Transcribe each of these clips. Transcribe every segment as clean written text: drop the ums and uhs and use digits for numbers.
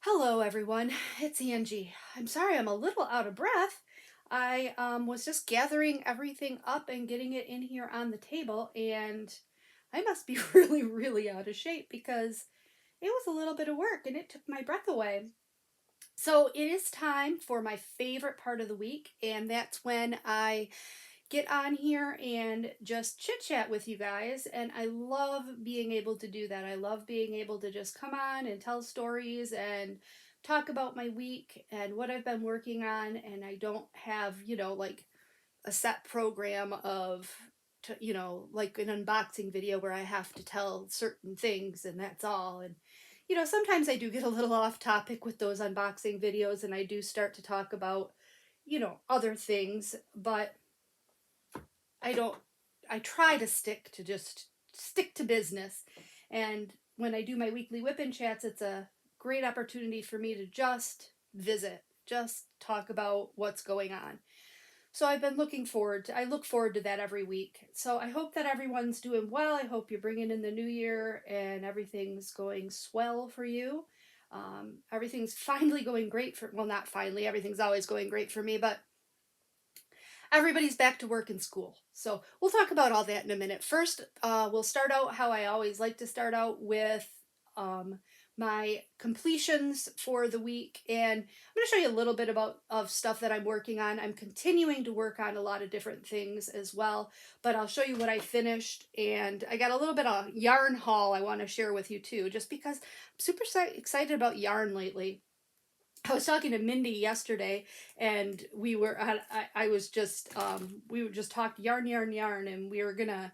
Hello, everyone. It's Angie. I'm sorry I'm a little out of breath. I was just gathering everything up and getting it in here on the table, and I must be really, really out of shape because it was a little bit of work and it took my breath away. So it is time for my favorite part of the week, and that's when I get on here and just chit chat with you guys. And I love being able to do that. I love being able to just come on and tell stories and talk about my week and what I've been working on. And I don't have, like a set program of, like an unboxing video where I have to tell certain things and that's all. And, sometimes I do get a little off topic with those unboxing videos and I do start to talk about, other things, but I don't I try to stick to business. And when I do my weekly WIP and Chats, it's a great opportunity for me to just visit, just talk about what's going on. So I look forward to that every week. So I hope that everyone's doing well. I hope you're bringing in the new year and everything's going swell for you. Everything's finally going great well, not finally, everything's always going great for me, but everybody's back to work and school. So we'll talk about all that in a minute. First, we'll start out how I always like to start out with my completions for the week. And I'm going to show you a little bit of stuff that I'm working on. I'm continuing to work on a lot of different things as well, but I'll show you what I finished. And I got a little bit of yarn haul I want to share with you too, just because I'm super excited about yarn lately. I was talking to Mindy yesterday, and I was just, we were just talking yarn, and we were gonna,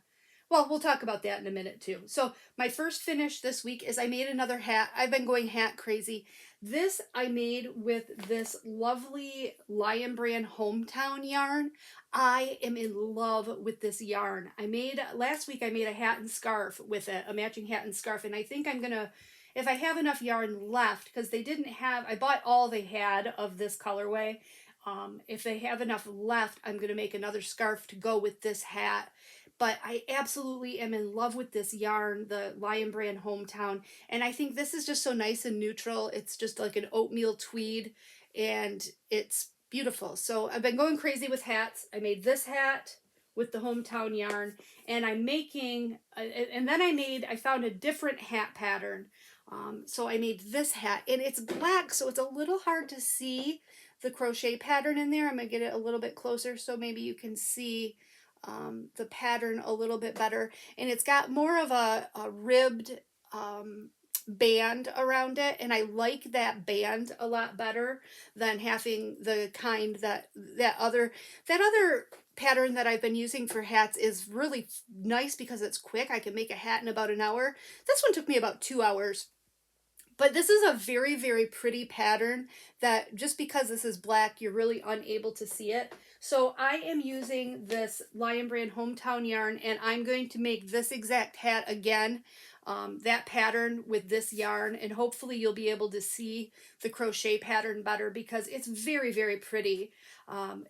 well, we'll talk about that in a minute too. So my first finish this week is I made another hat. I've been going hat crazy. This I made with this lovely Lion Brand Hometown yarn. I am in love with this yarn. Last week I made a hat and scarf with it, a matching hat and scarf, and I think I'm gonna, if I have enough yarn left, because I bought all they had of this colorway. If they have enough left, I'm going to make another scarf to go with this hat. But I absolutely am in love with this yarn, the Lion Brand Hometown. And I think this is just so nice and neutral. It's just like an oatmeal tweed, and it's beautiful. So I've been going crazy with hats. I made this hat with the Hometown yarn, and I found a different hat pattern. So I made this hat, and it's black, so it's a little hard to see the crochet pattern in there. I'm going to get it a little bit closer so maybe you can see the pattern a little bit better. And it's got more of a ribbed band around it, and I like that band a lot better than having the kind that other pattern that I've been using for hats is really nice because it's quick. I can make a hat in about an hour. This one took me about 2 hours. But this is a very, very pretty pattern that just because this is black, you're really unable to see it. So I am using this Lion Brand Hometown yarn, and I'm going to make this exact hat again, that pattern with this yarn, and hopefully you'll be able to see the crochet pattern better because it's very, very pretty.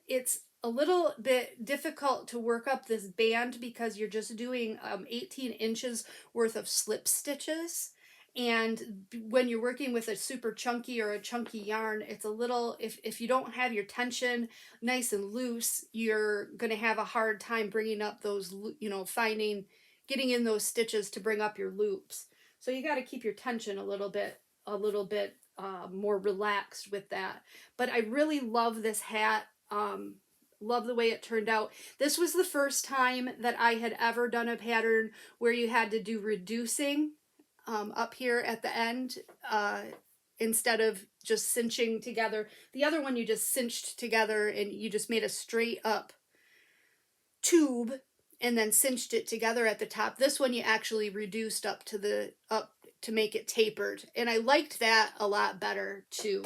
It's a little bit difficult to work up this band because you're just doing 18 inches worth of slip stitches. And when you're working with a super chunky or a chunky yarn, it's a little, if you don't have your tension nice and loose, you're going to have a hard time bringing up those, getting in those stitches to bring up your loops. So you got to keep your tension a little bit more relaxed with that. But I really love this hat. Love the way it turned out. This was the first time that I had ever done a pattern where you had to do reducing up here at the end instead of just cinching together. The other one you just cinched together and you just made a straight up tube and then cinched it together at the top. This one you actually reduced up to make it tapered, and I liked that a lot better too.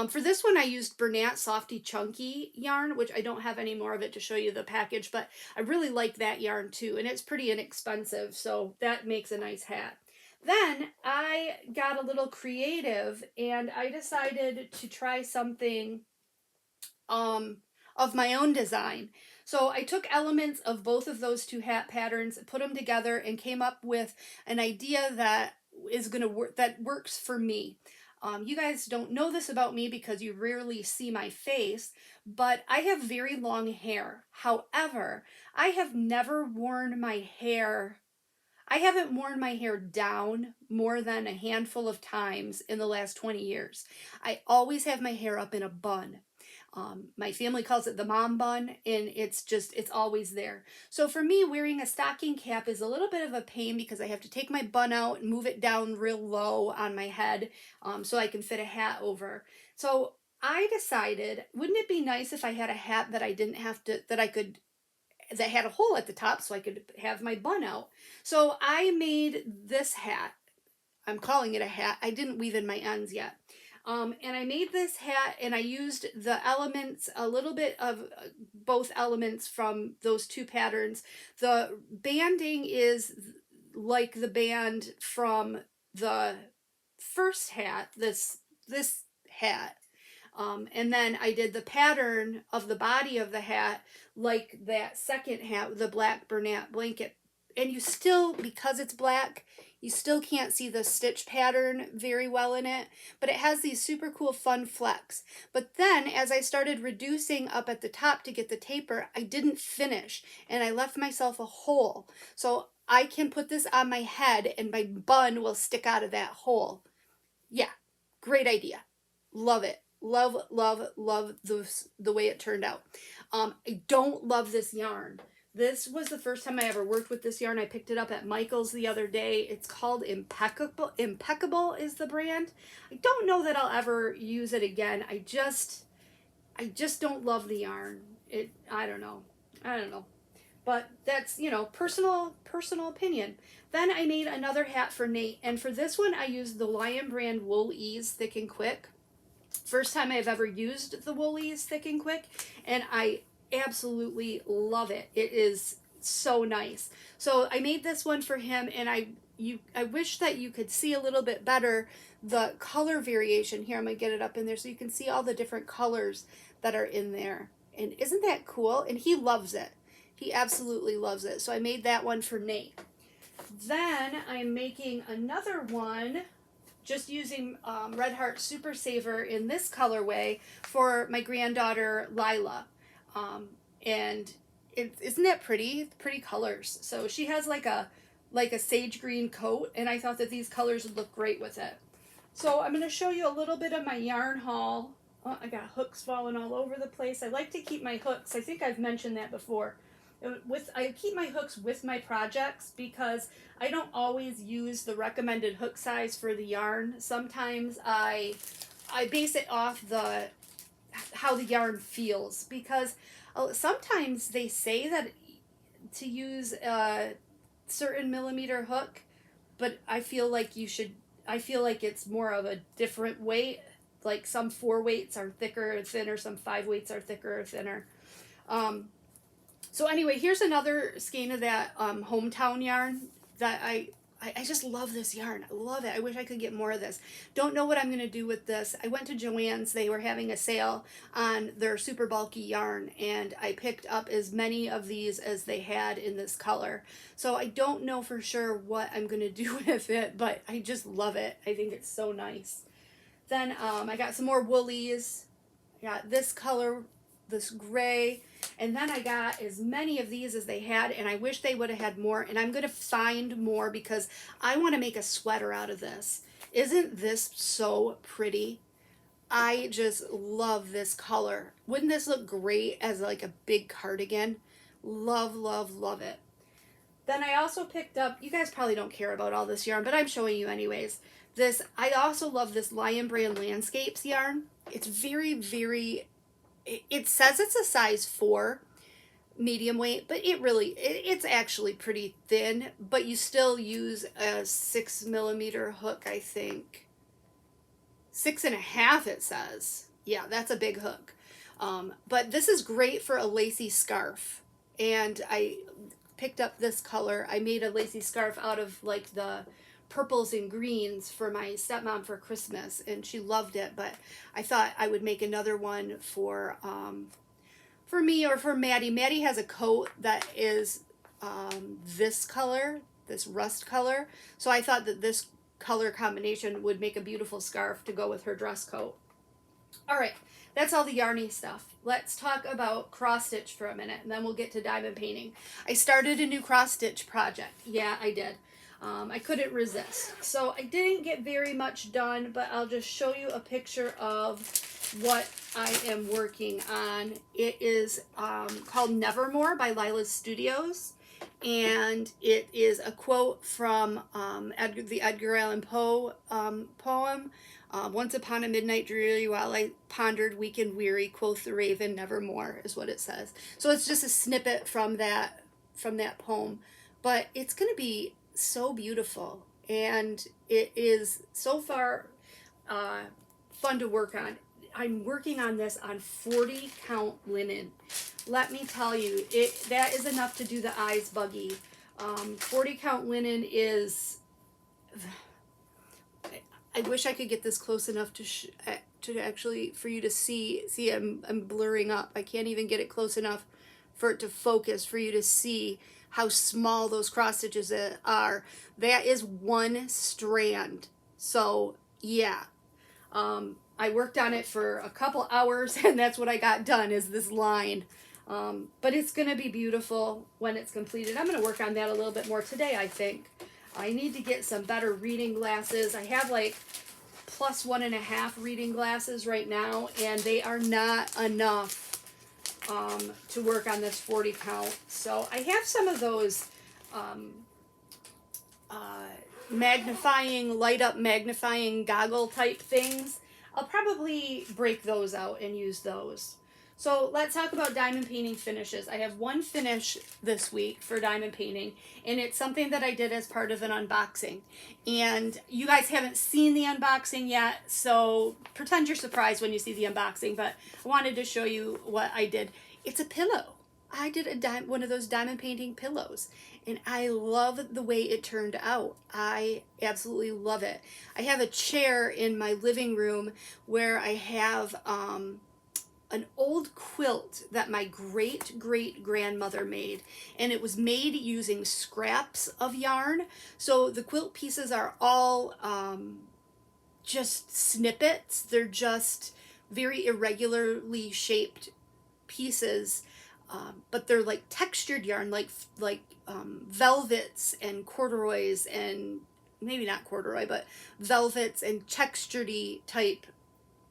For this one I used Bernat Softy Chunky yarn, which I don't have any more of it to show you the package, but I really like that yarn too, and it's pretty inexpensive, so that makes a nice hat. Then I got a little creative and I decided to try something of my own design. So I took elements of both of those two hat patterns, put them together, and came up with an idea that is going to work, that works for me. You guys don't know this about me because you rarely see my face, but I have very long hair. However, I have never worn my hair I haven't worn my hair down more than a handful of times in the last 20 years. I always have my hair up in a bun. My family calls it the mom bun, and it's always there. So for me, wearing a stocking cap is a little bit of a pain because I have to take my bun out and move it down real low on my head so I can fit a hat over. So I decided, wouldn't it be nice if I had a hat that I didn't have to, that had a hole at the top so I could have my bun out. So I made this hat. I'm calling it a hat. I didn't weave in my ends yet. And I made this hat and I used the elements, a little bit of both elements from those two patterns. The banding is like the band from the first hat, this hat. And then I did the pattern of the body of the hat like that second hat, the black Bernat blanket. And you still, because it's black, you still can't see the stitch pattern very well in it, but it has these super cool fun flecks. But then as I started reducing up at the top to get the taper, I didn't finish and I left myself a hole. So I can put this on my head and my bun will stick out of that hole. Yeah, great idea. Love it. Love, love, love the way it turned out. I don't love this yarn. This was the first time I ever worked with this yarn. I picked it up at Michael's the other day. It's called Impeccable. Impeccable is the brand. I don't know that I'll ever use it again. I just don't love the yarn. I don't know. But that's, personal opinion. Then I made another hat for Nate, and for this one I used the Lion brand Wool Ease Thick and Quick. First time I've ever used the Wool Ease Thick and Quick, and I absolutely love it. It is so nice. So I made this one for him, and I wish that you could see a little bit better the color variation. Here, I'm going to get it up in there so you can see all the different colors that are in there. And isn't that cool? And he loves it. He absolutely loves it. So I made that one for Nate. Then I'm making another one just using Red Heart Super Saver in this colorway for my granddaughter Lila. And isn't that pretty? Pretty colors. So she has like a sage green coat, and I thought that these colors would look great with it. So I'm going to show you a little bit of my yarn haul. Oh, I got hooks falling all over the place. I like to keep my hooks. I think I've mentioned that before. I keep my hooks with my projects because I don't always use the recommended hook size for the yarn. Sometimes I base it off how the yarn feels, because sometimes they say that to use a certain millimeter hook, but I feel like it's more of a different weight. Like some 4 weights are thicker or thinner, some 5 weights are thicker or thinner. So anyway, here's another skein of that hometown yarn that I just love this yarn. I love it. I wish I could get more of this. Don't know what I'm going to do with this. I went to Joann's. They were having a sale on their super bulky yarn, and I picked up as many of these as they had in this color. So I don't know for sure what I'm going to do with it, but I just love it. I think it's so nice. Then I got some more woolies. I got this color, this gray, and then I got as many of these as they had, and I wish they would have had more, and I'm going to find more because I want to make a sweater out of this. Isn't this so pretty? I just love this color. Wouldn't this look great as like a big cardigan? Love, love, love it. Then I also picked up, you guys probably don't care about all this yarn, but I'm showing you anyways. I also love this Lion brand Landscapes yarn. It's very, very, it says it's a size 4 medium weight, but it's actually pretty thin, but you still use a 6 millimeter hook, I think. 6.5 it says. Yeah, that's a big hook. But this is great for a lacy scarf. And I picked up this color. I made a lacy scarf out of like the purples and greens for my stepmom for Christmas, and she loved it, but I thought I would make another one for me or for Maddie. Maddie has a coat that is this color, this rust color, so I thought that this color combination would make a beautiful scarf to go with her dress coat. All right, that's all the yarny stuff. Let's talk about cross stitch for a minute, and then we'll get to diamond painting. I started a new cross stitch project. Yeah, I did. I couldn't resist. So I didn't get very much done, but I'll just show you a picture of what I am working on. It is called Nevermore by Lila's Studios, and it is a quote from the Edgar Allan Poe poem. Once upon a midnight dreary, while I pondered weak and weary, quoth the raven, nevermore, is what it says. So it's just a snippet from that poem, but it's going to be so beautiful, and it is so far fun to work on. I'm working on this on 40 count linen. Let me tell you, that is enough to do the eyes buggy. 40 count linen is, I wish I could get this close enough to actually, for you to see, I'm blurring up. I can't even get it close enough for it to focus, for you to see how small those cross stitches are. That is one strand. So yeah, I worked on it for a couple hours, and that's what I got done, is this line. But it's going to be beautiful when it's completed. I'm going to work on that a little bit more today, I think. I need to get some better reading glasses. I have like +1.5 reading glasses right now, and they are not enough to work on this 40 count. So I have some of those light up magnifying goggle type things. I'll probably break those out and use those. So let's talk about diamond painting finishes. I have one finish this week for diamond painting, and it's something that I did as part of an unboxing. And you guys haven't seen the unboxing yet, so pretend you're surprised when you see the unboxing, but I wanted to show you what I did. It's a pillow. I did one of those diamond painting pillows, and I love the way it turned out. I absolutely love it. I have a chair in my living room where I have an old quilt that my great-great-grandmother made, and it was made using scraps of yarn. So the quilt pieces are all just snippets. They're just very irregularly shaped pieces, but they're like textured yarn, like velvets and corduroys, and maybe not corduroy, but velvets and textured-y type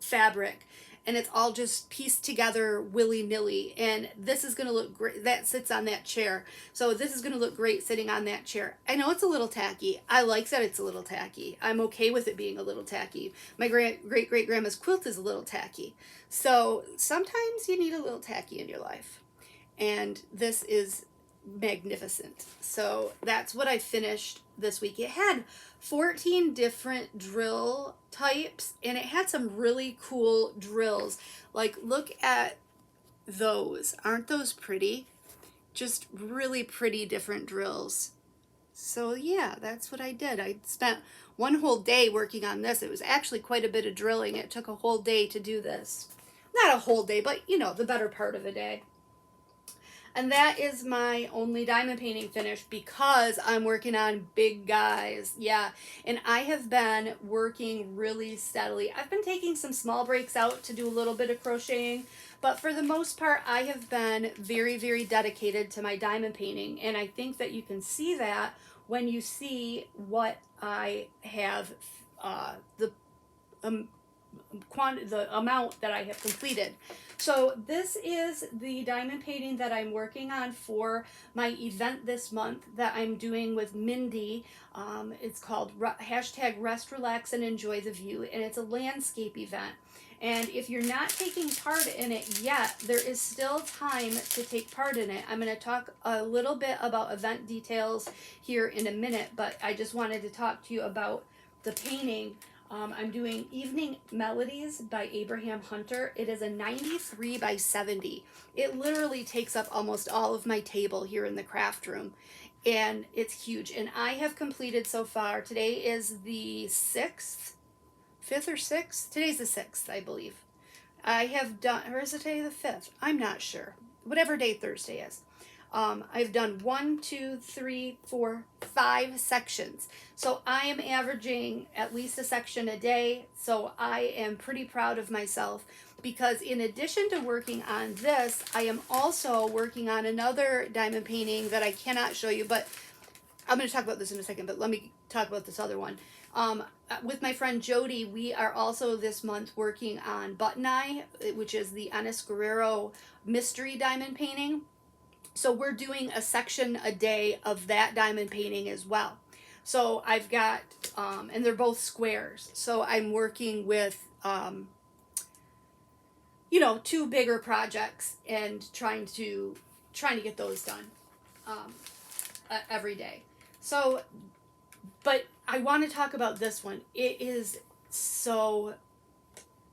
fabric. And it's all just pieced together willy-nilly. And this is going to look great. That sits on that chair. So this is going to look great sitting on that chair. I know it's a little tacky. I like that it's a little tacky. I'm okay with it being a little tacky. My great-great-grandma's quilt is a little tacky. So sometimes you need a little tacky in your life. And this is magnificent. So that's what I finished this week. It had 14 different drill types, and it had some really cool drills. Like, look at those. Aren't those pretty? Just really pretty different drills. So yeah, that's what I did. I spent one whole day working on this. It was actually quite a bit of drilling. It took a whole day to do this. Not a whole day, but you know, the better part of a day. And that is my only diamond painting finish, because I'm working on big guys. Yeah, and I have been working really steadily. I've been taking some small breaks out to do a little bit of crocheting, but for the most part, I have been very, very dedicated to my diamond painting. And I think that you can see that when you see what I have, the amount that I have completed. So this is the diamond painting that I'm working on for my event this month that I'm doing with Mindy. It's called #Rest, Relax, and Enjoy the View, and it's a landscape event. And if you're not taking part in it yet, there is still time to take part in it. I'm going to talk a little bit about event details here in a minute, but I just wanted to talk to you about the painting. I'm doing Evening Melodies by Abraham Hunter. It is a 93 by 70. It literally takes up almost all of my table here in the craft room, and it's huge. And I have completed so far, today is the 6th, 5th or 6th? Today's the 6th, I believe. I have done, or is it today the 5th? I'm not sure. Whatever day Thursday is. I've done 1, 2, 3, 4, 5 sections. So I am averaging at least a section a day. So I am pretty proud of myself, because in addition to working on this, I am also working on another diamond painting that I cannot show you, but I'm going to talk about this in a second, but let me talk about this other one. With my friend Jody, we are also this month working on Button Eye, which is the Enes Guerrero mystery diamond painting. So we're doing a section a day of that diamond painting as well. So I've got, and they're both squares. So I'm working with, you know, 2 bigger projects and trying to get those done every day. So, but I want to talk about this one. It is so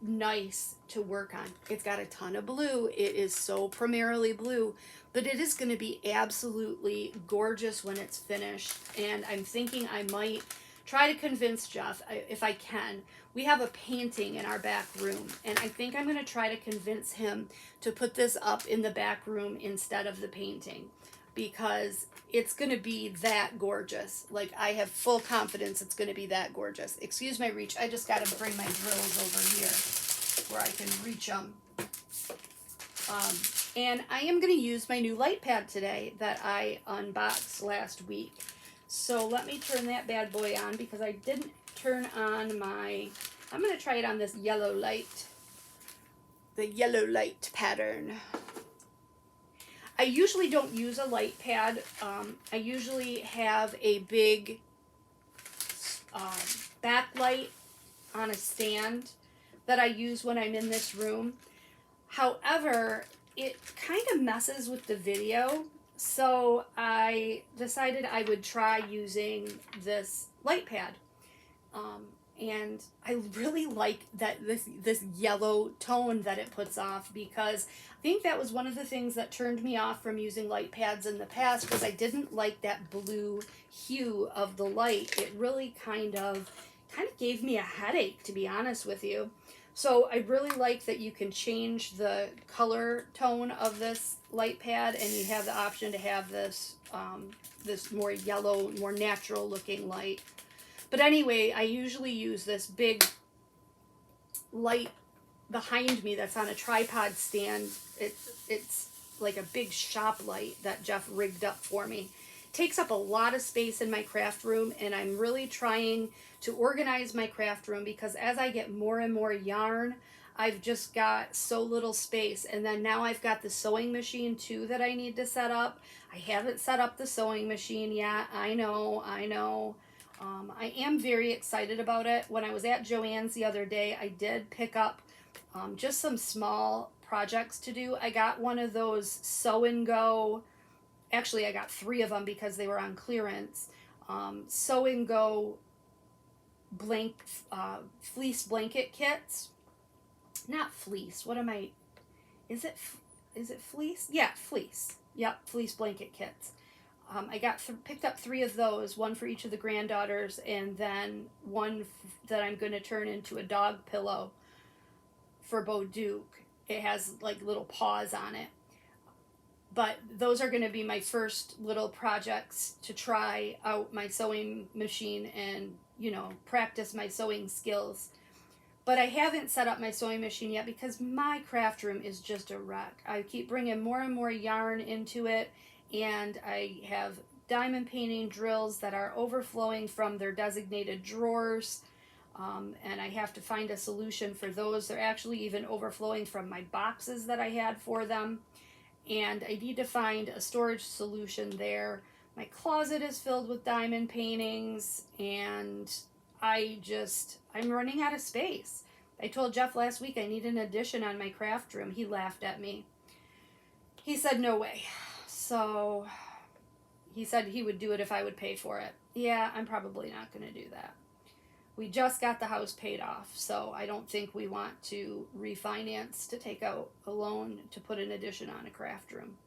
nice to work on. It's got a ton of blue. It is so primarily blue, but it is going to be absolutely gorgeous when it's finished. And I'm thinking I might try to convince Jeff, if I can. We have a painting in our back room, and I think I'm going to try to convince him to put this up in the back room instead of the painting, because it's going to be that gorgeous. Like, I have full confidence it's going to be that gorgeous. Excuse my reach. I just got to bring my drills over here where I can reach them. And I am going to use my new light pad today that I unboxed last week. So let me turn that bad boy on, because I didn't turn on my, I'm going to try it on this yellow light. The yellow light pattern. I usually don't use a light pad. I usually have a big backlight on a stand that I use when I'm in this room. However, it kind of messes with the video, so I decided I would try using this light pad. And I really like that this yellow tone that it puts off, because I think that was one of the things that turned me off from using light pads in the past, because I didn't like that blue hue of the light. It really kind of gave me a headache, to be honest with you. So I really like that you can change the color tone of this light pad, and you have the option to have this this more yellow, more natural looking light. But anyway, I usually use this big light behind me that's on a tripod stand. It's like a big shop light that Jeff rigged up for me. It takes up a lot of space in my craft room, and I'm really trying to organize my craft room, because as I get more and more yarn, I've just got so little space. And then now I've got the sewing machine too that I need to set up. I haven't set up the sewing machine yet. I know. I am very excited about it. When I was at Joann's the other day, I did pick up just some small projects to do. I got one of those sew and go. Actually, I got 3 of them because they were on clearance. Sew and go fleece blanket kits. Not fleece. What am I? Is it fleece? Yeah, fleece. Yep, fleece blanket kits. I picked up 3 of those, one for each of the granddaughters, and then one that I'm going to turn into a dog pillow for Bo Duke. It has like little paws on it. But those are going to be my first little projects to try out my sewing machine and, you know, practice my sewing skills. But I haven't set up my sewing machine yet because my craft room is just a wreck. I keep bringing more and more yarn into it, and I have diamond painting drills that are overflowing from their designated drawers, and I have to find a solution for those. They're actually even overflowing from my boxes that I had for them, and I need to find a storage solution there. My closet is filled with diamond paintings, and I'm running out of space. I told Jeff last week I need an addition on my craft room. He laughed at me. He said no way. So he said he would do it if I would pay for it. Yeah, I'm probably not going to do that. We just got the house paid off, so I don't think we want to refinance to take out a loan to put an addition on a craft room.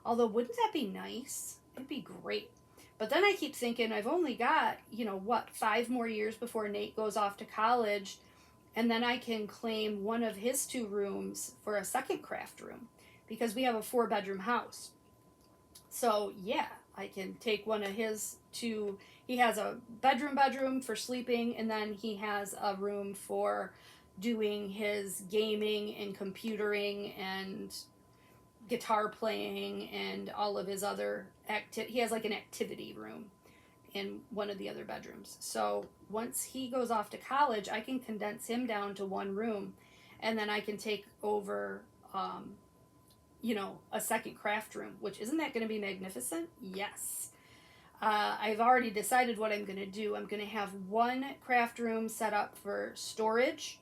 Although, wouldn't that be nice? It'd be great. But then I keep thinking I've only got, 5 more years before Nate goes off to college, and then I can claim one of his 2 rooms for a second craft room, because we have a 4-bedroom house. So yeah, I can take one of his to, he has a bedroom for sleeping, and then he has a room for doing his gaming and computering and guitar playing and all of his other he has like an activity room in one of the other bedrooms. So once he goes off to college, I can condense him down to one room, and then I can take over, um, a second craft room. Which, isn't that going to be magnificent? Yes. I've already decided what I'm going to do. I'm going to have one craft room set up for storage,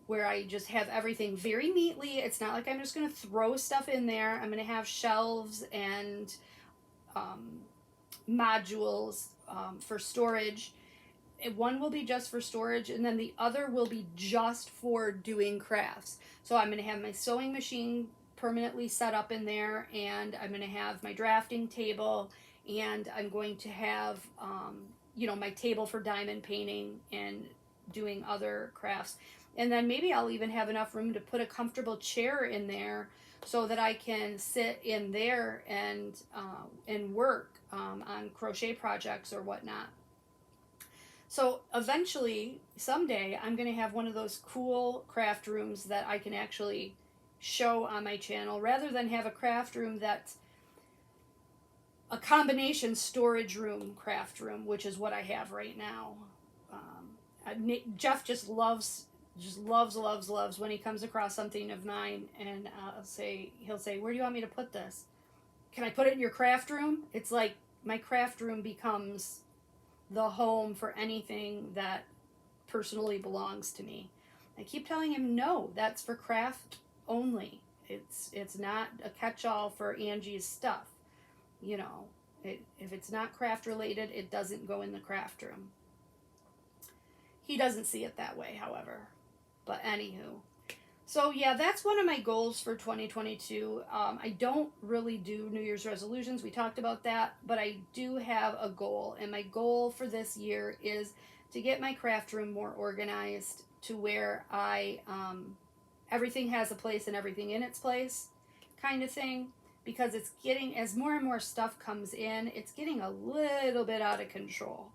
where I just have everything very neatly. It's not like I'm just going to throw stuff in there. I'm going to have shelves and um, modules for storage. One will be just for storage, and then the other will be just for doing crafts. So I'm going to have my sewing machine permanently set up in there, and I'm going to have my drafting table, and I'm going to have, my table for diamond painting and doing other crafts. And then maybe I'll even have enough room to put a comfortable chair in there so that I can sit in there and work on crochet projects or whatnot. So eventually, someday, I'm going to have one of those cool craft rooms that I can actually show on my channel, rather than have a craft room that's a combination storage room, craft room, which is what I have right now. Jeff just loves when he comes across something of mine, and he'll say, "Where do you want me to put this? Can I put it in your craft room?" It's like my craft room becomes the home for anything that personally belongs to me. I keep telling him, no, that's for craft only. It's not a catch-all for Angie's stuff. If it's not craft related, it doesn't go in the craft room. He doesn't see it that way, however. But anywho, so yeah, that's one of my goals for 2022. I don't really do New Year's resolutions. We talked about that, but I do have a goal, and my goal for this year is to get my craft room more organized, to where everything has a place and everything in its place, kind of thing. Because it's getting, as more and more stuff comes in, it's getting a little bit out of control.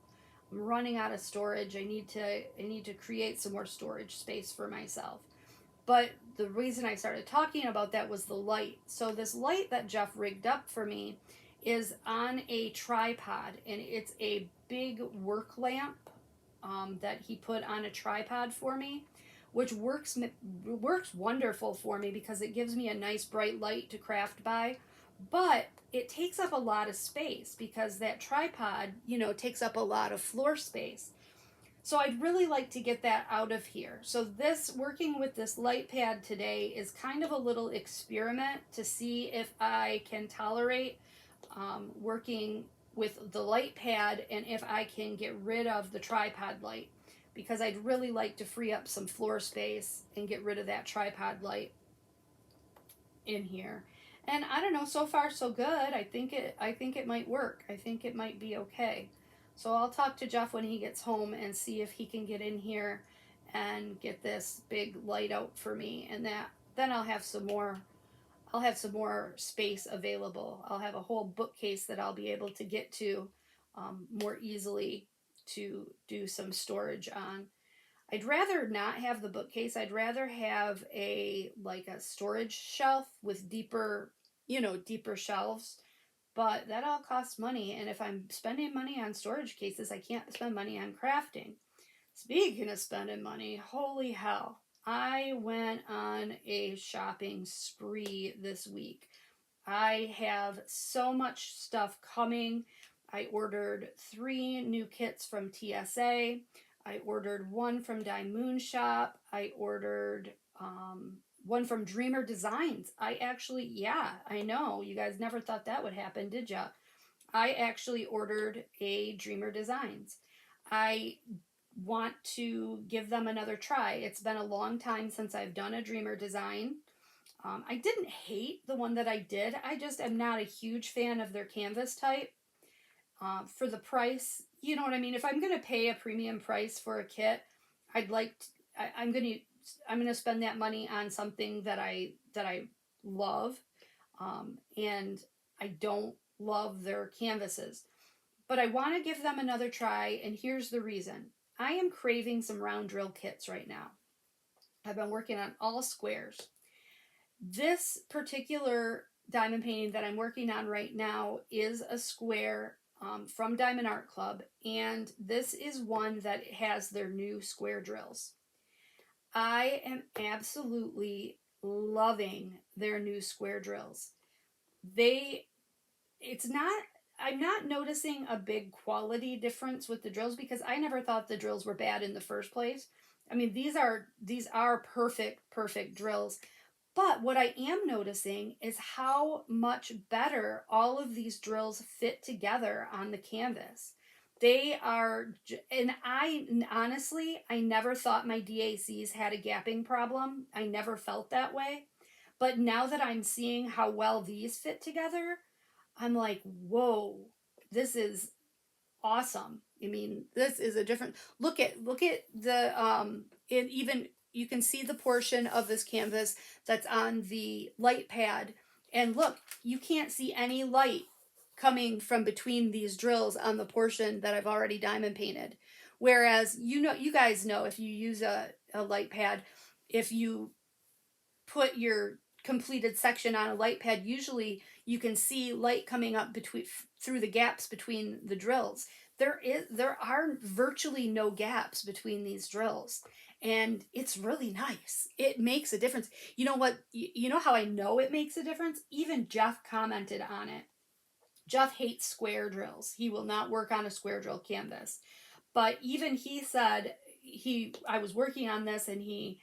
I'm running out of storage. I need to create some more storage space for myself. But the reason I started talking about that was the light. So this light that Jeff rigged up for me is on a tripod, and it's a big work lamp that he put on a tripod for me, which works wonderful for me because it gives me a nice bright light to craft by. But it takes up a lot of space because that tripod, takes up a lot of floor space. So I'd really like to get that out of here. So working with this light pad today is kind of a little experiment to see if I can tolerate working with the light pad, and if I can get rid of the tripod light, because I'd really like to free up some floor space and get rid of that tripod light in here. And I don't know, so far so good. I think it might work. I think it might be okay. So I'll talk to Jeff when he gets home and see if he can get in here and get this big light out for me, and then I'll have some more space available. I'll have a whole bookcase that I'll be able to get to more easily to do some storage on. I'd rather not have the bookcase. I'd rather have a storage shelf with deeper shelves. But that all costs money, and if I'm spending money on storage cases, I can't spend money on crafting. Speaking of spending money, holy hell. I went on a shopping spree this week. I have so much stuff coming. I ordered 3 new kits from TSA. I ordered 1 from Dime Moon Shop. I ordered 1 from Dreamer Designs. I know, you guys never thought that would happen, did ya? I actually ordered a Dreamer Designs. I want to give them another try. It's been a long time since I've done a Dreamer design. I didn't hate the one that I did. I just am not a huge fan of their canvas type. For the price, you know what I mean? If I'm going to pay a premium price for a kit, I'm going to spend that money on something that I love. And I don't love their canvases. But I want to give them another try, and here's the reason. I am craving some round drill kits right now. I've been working on all squares. This particular diamond painting that I'm working on right now is a square from Diamond Art Club, and this is one that has their new square drills. I am absolutely loving their new square drills. It's not, I'm not noticing a big quality difference with the drills because I never thought the drills were bad in the first place. I mean, these are perfect drills. But what I am noticing is how much better all of these drills fit together on the canvas. They are, and I honestly, I never thought my DACs had a gapping problem. I never felt that way. But now that I'm seeing how well these fit together, I'm like, whoa, this is awesome. I mean, this is a different look at the and even you can see the portion of this canvas that's on the light pad, and look, you can't see any light coming from between these drills on the portion that I've already diamond painted. Whereas you guys know if you use a light pad, if you put your completed section on a light pad, usually you can see light coming up between through the gaps between the drills. There are virtually no gaps between these drills, and it's really nice. It makes a difference. You know what? You know how I know it makes a difference? Even Jeff commented on it. Jeff hates square drills. He will not work on a square drill canvas. But even he said I was working on this, and he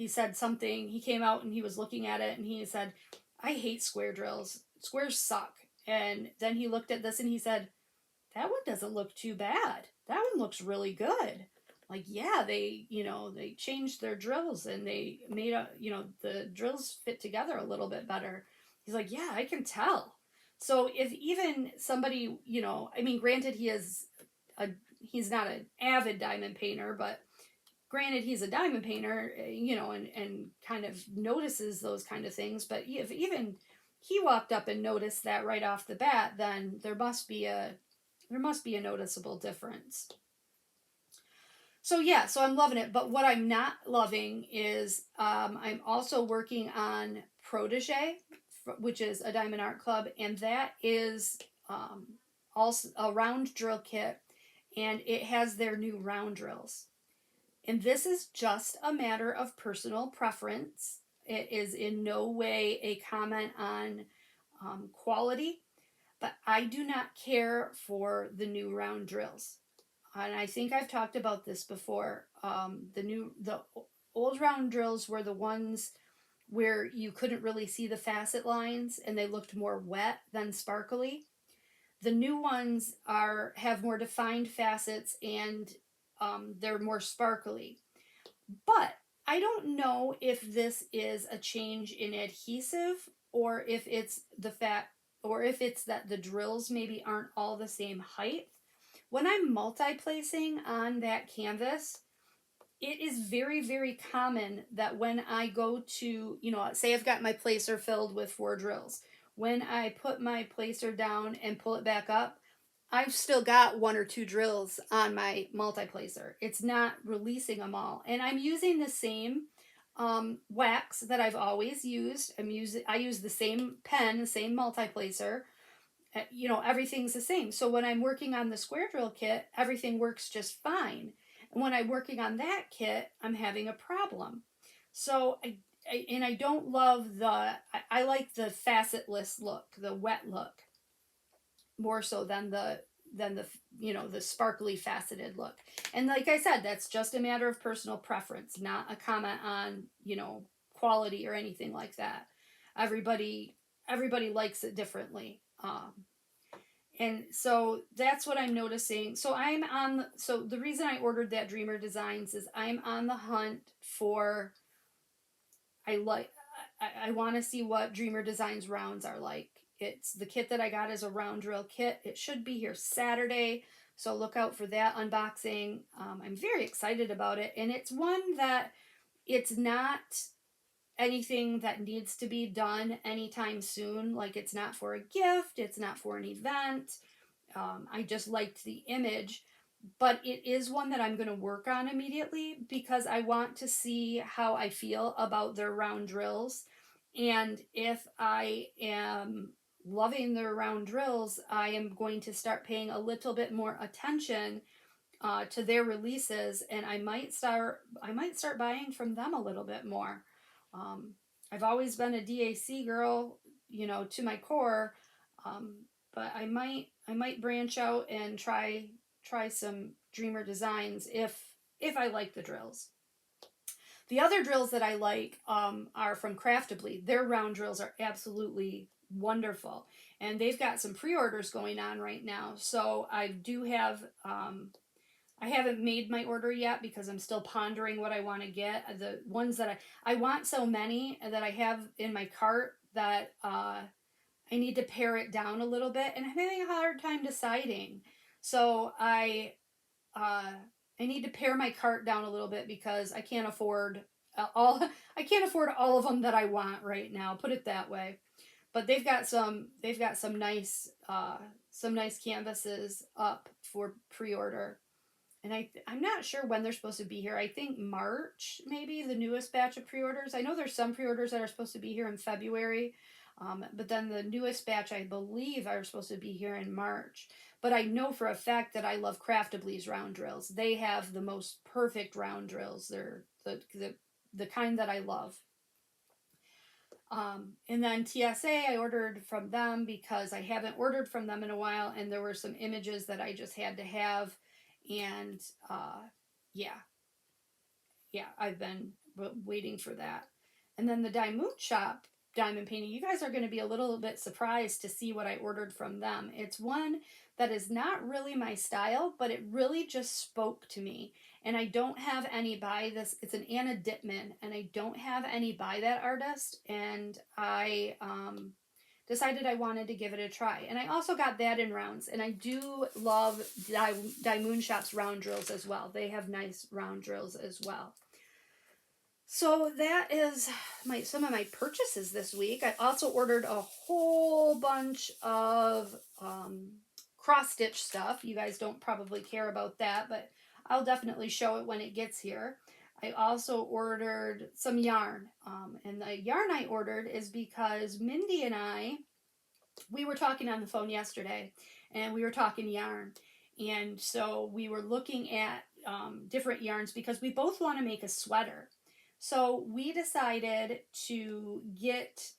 said something. He came out and he was looking at it and he said, "I hate square drills. Squares suck." And then he looked at this and he said, "That one doesn't look too bad. That one looks really good." Like, yeah, they changed their drills and they made the drills fit together a little bit better. He's like, "Yeah, I can tell." So if even somebody, I mean, granted he's not an avid diamond painter, but granted he's a diamond painter, and kind of notices those kind of things. But if even he walked up and noticed that right off the bat, then there must be a noticeable difference. So yeah, so I'm loving it. But what I'm not loving is I'm also working on Protege, which is a Diamond Art Club, and that is also a round drill kit, and it has their new round drills. And this is just a matter of personal preference. It is in no way a comment on quality, but I do not care for the new round drills. And I think I've talked about this before. The old round drills were the ones where you couldn't really see the facet lines and they looked more wet than sparkly. The new ones have more defined facets and they're more sparkly. But I don't know if this is a change in adhesive or if it's that the drills maybe aren't all the same height. When I'm multi-placing on that canvas, it is very, very common that when I go to, say I've got my placer filled with 4 drills. When I put my placer down and pull it back up, I've still got 1 or 2 drills on my multi-placer. It's not releasing them all. And I'm using the same wax that I've always used. I use the same pen, the same multi-placer. Everything's the same. So when I'm working on the square drill kit, everything works just fine. And when I'm working on that kit, I'm having a problem. So I don't love I like the facetless look, the wet look, more so than the the sparkly faceted look. And like I said, that's just a matter of personal preference, not a comment on quality or anything like that. Everybody likes it differently. And so that's what I'm noticing. So the reason I ordered that Dreamer Designs is I'm on the hunt for, I want to see what Dreamer Designs rounds are like. It's the kit that I got is a round drill kit. It should be here Saturday, so look out for that unboxing. I'm very excited about it, and it's one that it's not anything that needs to be done anytime soon. Like, it's not for a gift, it's not for an event. I just liked the image, but it is one that I'm going to work on immediately because I want to see how I feel about their round drills. And if I am loving their round drills, I am going to start paying a little bit more attention to their releases, and I might start buying from them a little bit more. Um, I've always been a DAC girl, to my core, um, but I might branch out and try some Dreamer designs if I like the drills. The other drills that I like are from Craftably. Their round drills are absolutely wonderful, and they've got some pre-orders going on right now. So I do have. I haven't made my order yet because I'm still pondering what I want to get. The ones that I want so many that I have in my cart that I need to pare it down a little bit, and I'm having a hard time deciding. So uh, I need to pare my cart down a little bit because I can't afford all I can't afford all of them that I want right now. Put it that way. But they've got some nice canvases up for pre-order, and I'm not sure when they're supposed to be here. I think March, maybe, the newest batch of pre-orders. I know there's some pre-orders that are supposed to be here in February, but then the newest batch, I believe, are supposed to be here in March. But I know for a fact that I love Craftably's round drills. They have the most perfect round drills. They're the kind that I love. And then TSA, I ordered from them because I haven't ordered from them in a while, and there were some images that I just had to have. And yeah, I've been waiting for that. And then the Diamond Shop diamond painting, you guys are going to be a little bit surprised to see what I ordered from them. It's one that is not really my style, but it really just spoke to me. And I don't have any by this. It's an Anna Dittman, and I don't have any by that artist. And I decided I wanted to give it a try. And I also got that in rounds. And I do love Diamond Shop's round drills as well. They have nice round drills as well. So that is some of my purchases this week. I also ordered a whole bunch of cross stitch stuff. You guys don't probably care about that, but I'll definitely show it when it gets here. I also ordered some yarn, and the yarn I ordered is because Mindy and we were talking on the phone yesterday, and we were talking yarn, and so we were looking at different yarns because we both want to make a sweater. So we decided to get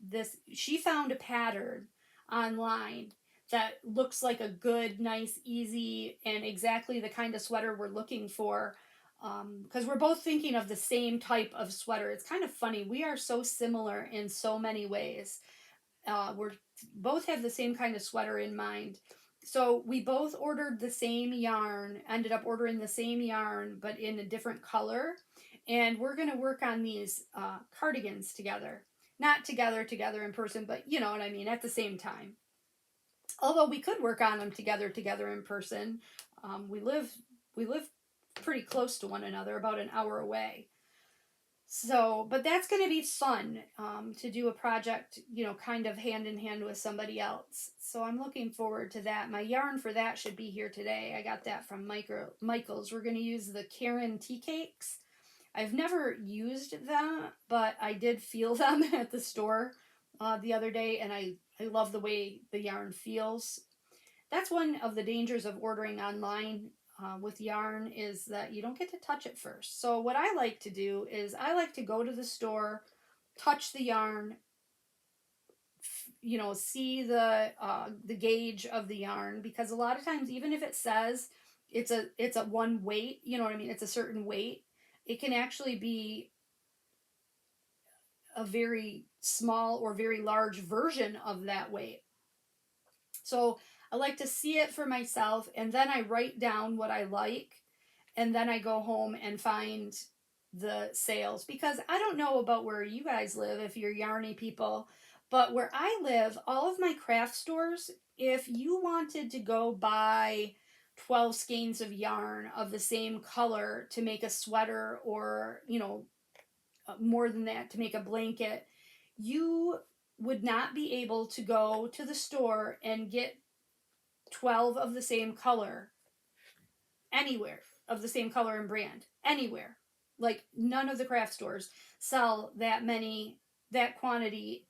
this. She found a pattern online that looks like a good, nice, easy, and exactly the kind of sweater we're looking for. Because we're both thinking of the same type of sweater. It's kind of funny. We are so similar in so many ways. We're both have the same kind of sweater in mind. So we both ordered the same yarn, ended up ordering the same yarn, but in a different color. And we're going to work on these cardigans together. Not together in person, but you know what I mean, at the same time. Although we could work on them together in person. We live pretty close to one another, about an hour away. So, but that's going to be fun to do a project, kind of hand in hand with somebody else. So I'm looking forward to that. My yarn for that should be here today. I got that from Michael's. We're going to use the Karen tea cakes. I've never used them, but I did feel them at the store the other day, and I love the way the yarn feels. That's one of the dangers of ordering online with yarn, is that you don't get to touch it first. So what I like to do is I like to go to the store, touch the yarn, see the gauge of the yarn, because a lot of times, even if it says it's a one weight, you know what I mean, it's a certain weight, it can actually be a very small or very large version of that weight. So I like to see it for myself, and then I write down what I like, and then I go home and find the sales, because I don't know about where you guys live, if you're yarny people, but where I live, all of my craft stores, if you wanted to go buy 12 skeins of yarn of the same color to make a sweater, or more than that to make a blanket, you would not be able to go to the store and get 12 of the same color anywhere, of the same color and brand anywhere. Like none of the craft stores sell that quantity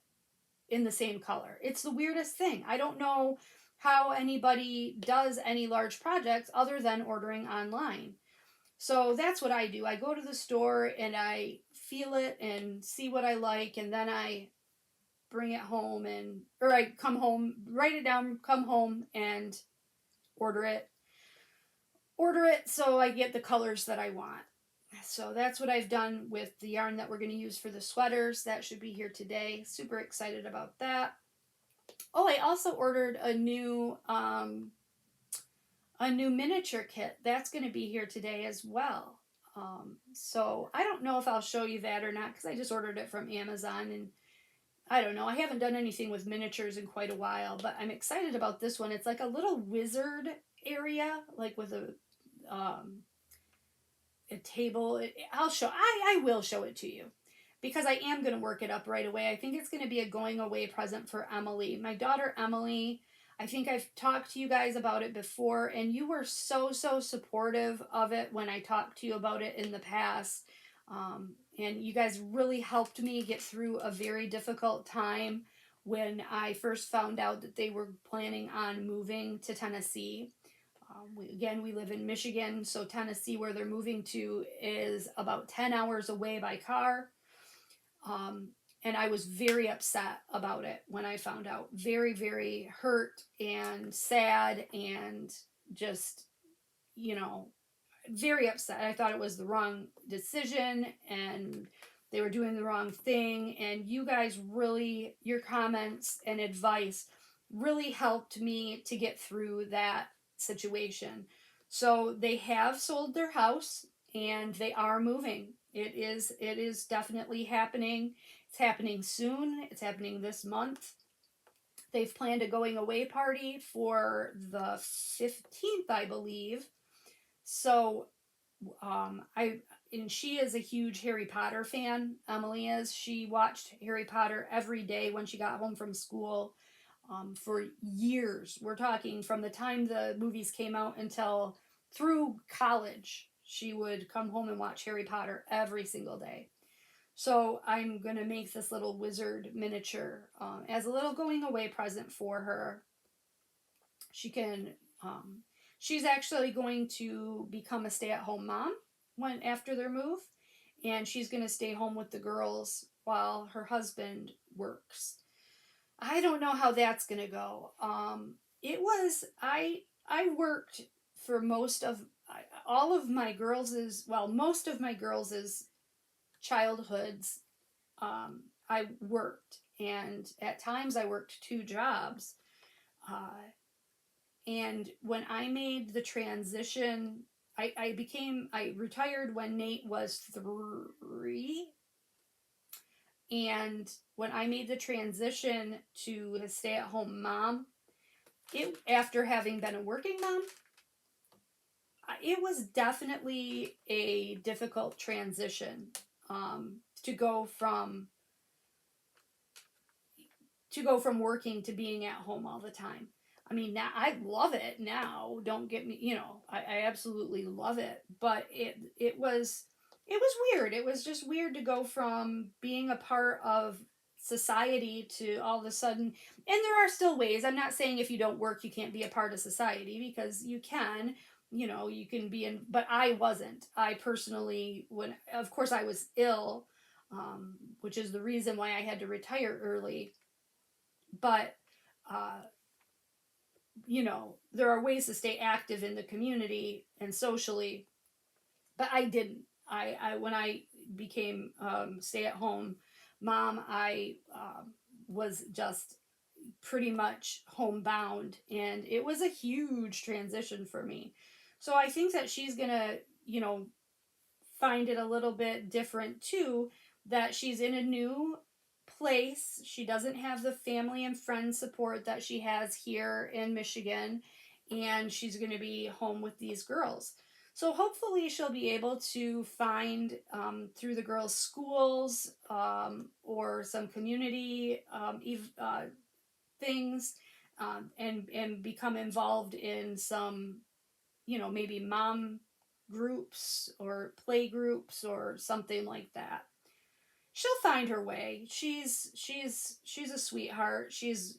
in the same color. It's the weirdest thing. I don't know how anybody does any large projects other than ordering online. So that's what I do. I go to the store and I feel it and see what I like, and then I bring it home, or I come home, write it down, come home and order it. Order it so I get the colors that I want. So that's what I've done with the yarn that we're going to use for the sweaters. That should be here today. Super excited about that. Oh, I also ordered a new miniature kit. That's going to be here today as well. So I don't know if I'll show you that or not, because I just ordered it from Amazon, and I don't know. I haven't done anything with miniatures in quite a while, but I'm excited about this one. It's like a little wizard area, like with a table. I will show it to you, because I am going to work it up right away. I think it's going to be a going away present for Emily. My daughter Emily, I think I've talked to you guys about it before, and you were so supportive of it when I talked to you about it in the past. And you guys really helped me get through a very difficult time when I first found out that they were planning on moving to Tennessee. We live in Michigan, so Tennessee, where they're moving to, is about 10 hours away by car. And I was very upset about it when I found out. Very, very hurt and sad and just, very upset. I thought it was the wrong decision and they were doing the wrong thing. And you guys really, your comments and advice really helped me to get through that situation. So they have sold their house and they are moving. It is definitely happening. It's happening soon. It's happening this month. They've planned a going away party for the 15th, I believe. So, and she is a huge Harry Potter fan. Emily is. She watched Harry Potter every day when she got home from school, for years. We're talking from the time the movies came out until through college. She would come home and watch Harry Potter every single day. So I'm going to make this little wizard miniature as a little going away present for her. She can, she's actually going to become a stay-at-home mom after their move, and she's going to stay home with the girls while her husband works. I don't know how that's going to go. I worked for most of my girls' childhoods. I worked, and at times I worked 2 jobs. And when I made the transition, I retired when Nate was 3. And when I made the transition to a stay-at-home mom, after having been a working mom, it was definitely a difficult transition, to go from working to being at home all the time. I mean, now I love it now. Don't get me, I absolutely love it. But it was weird. It was just weird to go from being a part of society to all of a sudden. And there are still ways. I'm not saying if you don't work, you can't be a part of society, because you can. You can be in. But I wasn't. I personally, of course, I was ill, which is the reason why I had to retire early. But there are ways to stay active in the community and socially, but I didn't. When I became stay-at-home mom, I was just pretty much homebound, and it was a huge transition for me. So I think that she's gonna, find it a little bit different too, that she's in a new place. She doesn't have the family and friend support that she has here in Michigan, and she's going to be home with these girls. So hopefully she'll be able to find through the girls' schools or some community things and become involved in some, maybe mom groups or play groups or something like that. She'll find her way. She's a sweetheart. She's,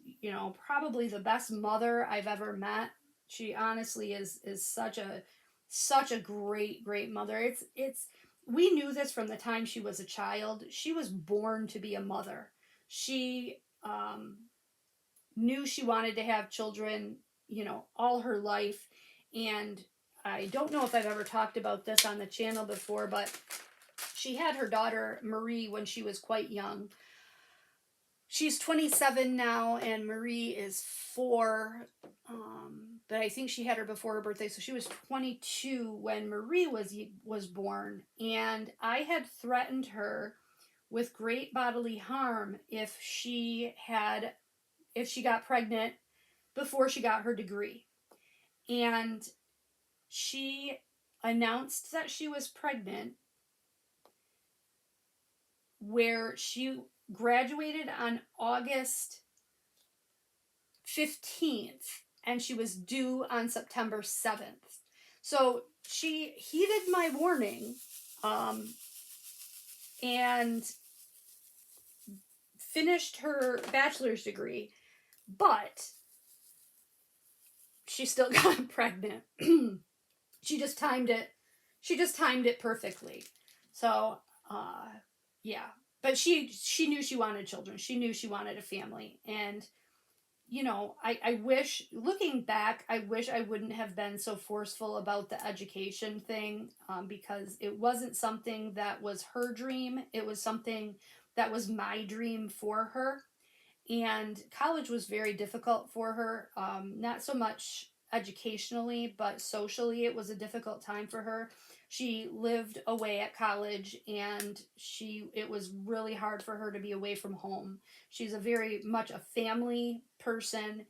probably the best mother I've ever met. She honestly is such a great mother. It's we knew this from the time she was a child. She was born to be a mother. She knew she wanted to have children, all her life. And I don't know if I've ever talked about this on the channel before, but she had her daughter Marie when she was quite young. She's 27 now, and Marie is 4. But I think she had her before her birthday, so she was 22 when Marie was born. And I had threatened her with great bodily harm if she got pregnant before she got her degree. And she announced that she was pregnant, where she graduated on August 15th and she was due on September 7th. So she heeded my warning and finished her bachelor's degree, but she still got pregnant. She just timed it perfectly. So yeah, but she knew she wanted children. She knew she wanted a family. And I wish, looking back, I wish I wouldn't have been so forceful about the education thing, because it wasn't something that was her dream. It was something that was my dream for her. And college was very difficult for her, not so much educationally, but socially. It was a difficult time for her. She lived away at college, and it was really hard for her to be away from home. She's a very much a family person,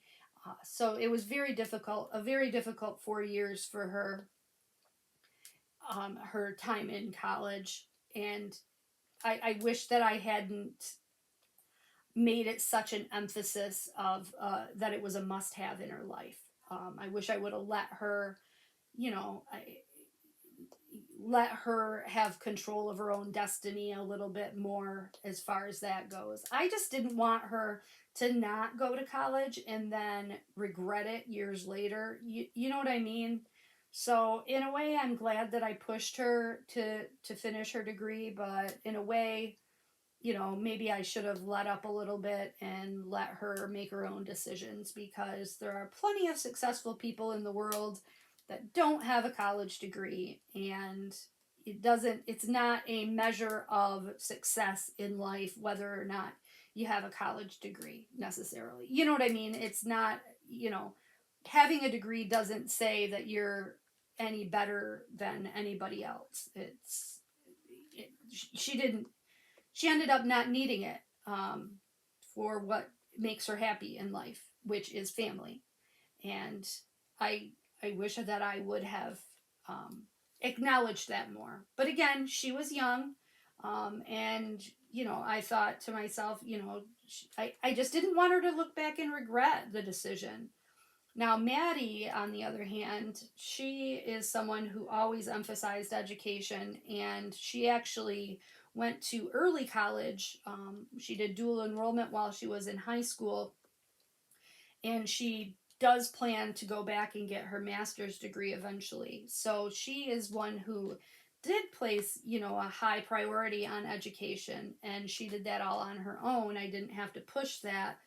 so it was a very difficult 4 years for her, her time in college. And I wish that I hadn't made it such an emphasis of that it was a must-have in her life. I wish I would have let her have control of her own destiny a little bit more as far as that goes. I just didn't want her to not go to college and then regret it years later. You know what I mean? So in a way, I'm glad that I pushed her to finish her degree, but in a way, maybe I should have let up a little bit and let her make her own decisions, because there are plenty of successful people in the world that don't have a college degree, and it's not a measure of success in life whether or not you have a college degree necessarily. You know what I mean? It's not, having a degree doesn't say that you're any better than anybody else. She ended up not needing it, for what makes her happy in life, which is family. And I wish that I would have acknowledged that more. But again, she was young, and I thought to myself, I just didn't want her to look back and regret the decision. Now, Maddie, on the other hand, she is someone who always emphasized education, and she actually went to early college. She did dual enrollment while she was in high school, and she does plan to go back and get her master's degree eventually. So she is one who did place, a high priority on education, and she did that all on her own. I didn't have to push that.